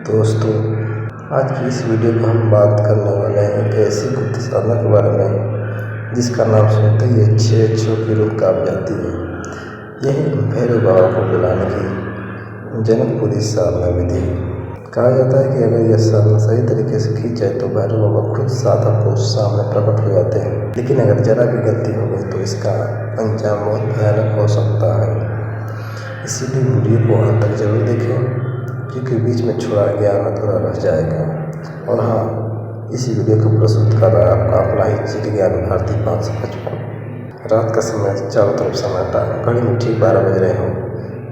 दोस्तों, आज की इस वीडियो में हम बात करने वाले हैं एक ऐसी गुप्त साधना के बारे में जिसका नाम सुनते ही 6 अक्षरों की रूह कांप जाती है। यही भैरव बाबा को बुलाने की जनकपुरी साधना विधि। कहा जाता है कि अगर यह साधना सही तरीके से की जाए तो भैरव बाबा खुद साधक को सामने प्रकट हो जाते हैं। लेकिन अगर जरा भी गलती हो गई तो इसका अंजाम बहुत भयानक हो सकता है। इसीलिए वीडियो को अंत तक जरूर देखें, क्योंकि बीच में छोड़ा ज्ञान अधूरा रह जाएगा। और हाँ, इसी वीडियो को प्रस्तुत कर रहा है आपका अपना ही चिट ज्ञान भारती 555। रात का समय, चारों तरफ सन्नाटा, घड़ी में ठीक 12 बज रहे हों।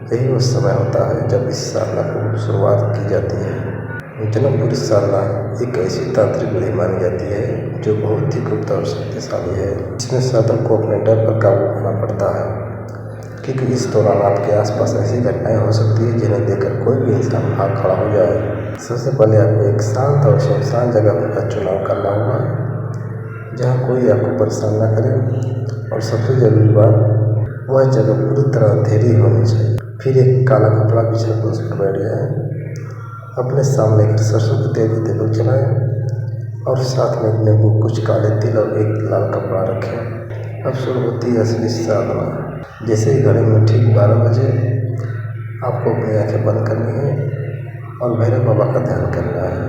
यही वो समय होता है जब इस साधना को शुरुआत की जाती है। जनकपुरी साधना एक ऐसी तांत्रिक विधि मानी जाती है जो बहुत ही गुप्त और शक्तिशाली है। इसमें साधक को अपने डर पर काबू करना पड़ता है, क्योंकि इस दौरान आपके आसपास ऐसी घटनाएं हो सकती है जिन्हें देखकर कोई भी इंसान भाग खड़ा हो जाए। सबसे पहले आपको एक शांत और सुनसान जगह का चुनाव करना होगा जहां कोई आपको परेशान न करे, और सबसे जरूरी बात, वह जगह पूरी तरह अंधेरी होनी चाहिए। फिर एक काला कपड़ा बिछाकर उस पर बैठ जाए। अपने सामने एक सरसों के तेल की तेल जलाएं और साथ में एक नींबू, कुछ काले तिल और एक लाल कपड़ा रखें। अब शुरू होती है असली साधना। जैसे ही घड़ी में ठीक 12 बजे आपको अपनी आंखें बंद करनी है और भैरव बाबा का ध्यान करना है।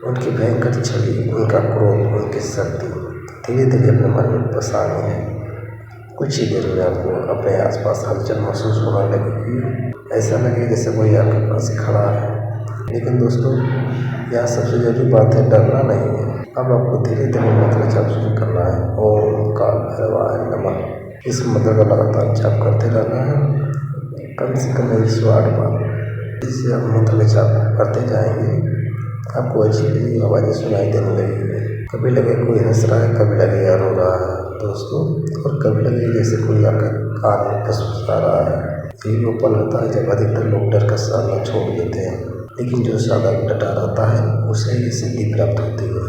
उनकी भयंकर छवि, उनका क्रोध, उनकी शक्ति धीरे धीरे अपने मन में बसानी है। कुछ ही देर में आपको अपने आसपास हलचल महसूस होने लगेगी। ऐसा लगे जैसे कोई आपके पास खड़ा है। लेकिन दोस्तों, यहाँ सबसे जरूरी बात है, डरना नहीं है। अब आपको धीरे धीरे मंत्र जाप शुरू करना है। ओम काल भैरवाय नमः। इस मंत्र का लगातार जाप करते रहना है, कम से कम 108 बार। इससे आप मंत्र का जाप करते जाएंगे, आपको अच्छी आवाज़ें सुनाई देने लगेगी। कभी लगे कोई हंस रहा है, कभी लगे यार रो रहा है दोस्तों, और कभी लगे जैसे कोई आपका कान में फुसफुसा रहा है। यही वो पल होता है जब अधिकतर लोग डर का सामना छोड़ देते हैं, लेकिन जो साधक डटा रहता है उसे ही सिद्धि प्राप्त होती है।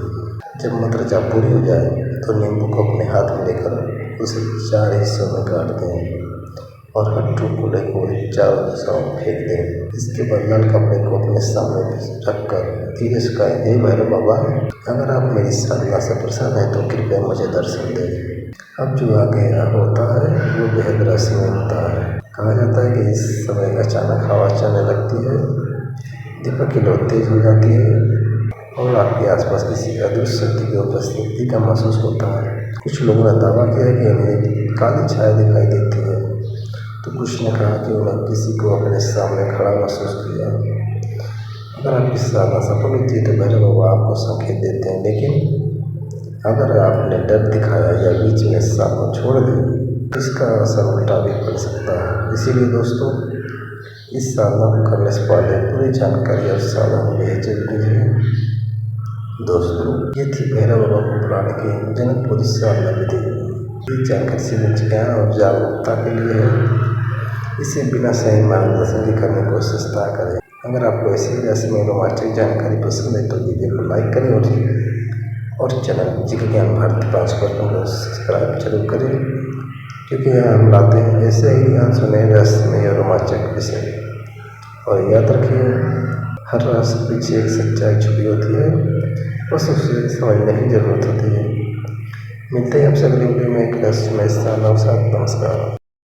जब मंत्र जाप पूरी हो जाए तो नींबू को अपने हाथ में लेकर उसे 4 हिस्सों में काट दें और हर टुकड़े को चारों दिशाओं में फेंक दें। इसके बाद लाल कपड़े को अपने सामने रखकर धीरे से कहें, हे भैरव बाबा, अगर आप मेरी साधना से प्रसन्न हैं तो कृपया मुझे दर्शन दें। अब जो आगे होता है वो बेहद रहस्यमय होता है। कहा जाता है कि इस समय अचानक हवा चलने लगती है, दीपक की लौ तेज हो जाती है और आपके आसपास किसी अदृश्य शक्ति की उपस्थिति का महसूस होता है। कुछ लोगों ने दावा किया है कि उन्हें काली छाया दिखाई देती है, तो कुछ ने कहा कि उन्हें किसी को अपने सामने खड़ा महसूस किया। अगर आपकी साधना सफल होती है तो भैरव बाबा आपको संकेत देते हैं, लेकिन अगर आपने डर दिखाया या बीच में साधना छोड़ दी तो इसका असर उल्टा भी पड़ सकता है। इसीलिए दोस्तों, इस साधना को करने से पहले पूरी जानकारी और साधना बेहद जरूरी है। दोस्तों, ये थी भैरव बाबा को बुलाने की जनकपुरी साधना विधि। ये जानकारी सिर्फ ज्ञान और जागरूकता के लिए है। इसे बिना सही मार्गदर्शन के करने की कोशिश न करें। अगर आपको ऐसी रहस्यमय रोमांचक जानकारी पसंद है तो वीडियो को लाइक करें और चैनल चिट ज्ञान भारती 555 को सब्सक्राइब जरूर करें, क्योंकि यहाँ हम लाते हैं ऐसे ही ज्ञान सुने रहस्यमय और रोमांचक विषय। और याद रखिए, हर रहस्य के पीछे एक सच्चाई छुपी होती है, बस उसे समझने की जरूरत होती है। मिलते हैं आपसे अगले वीडियो में एक रहस्यमय साधना के साथ। नमस्कार।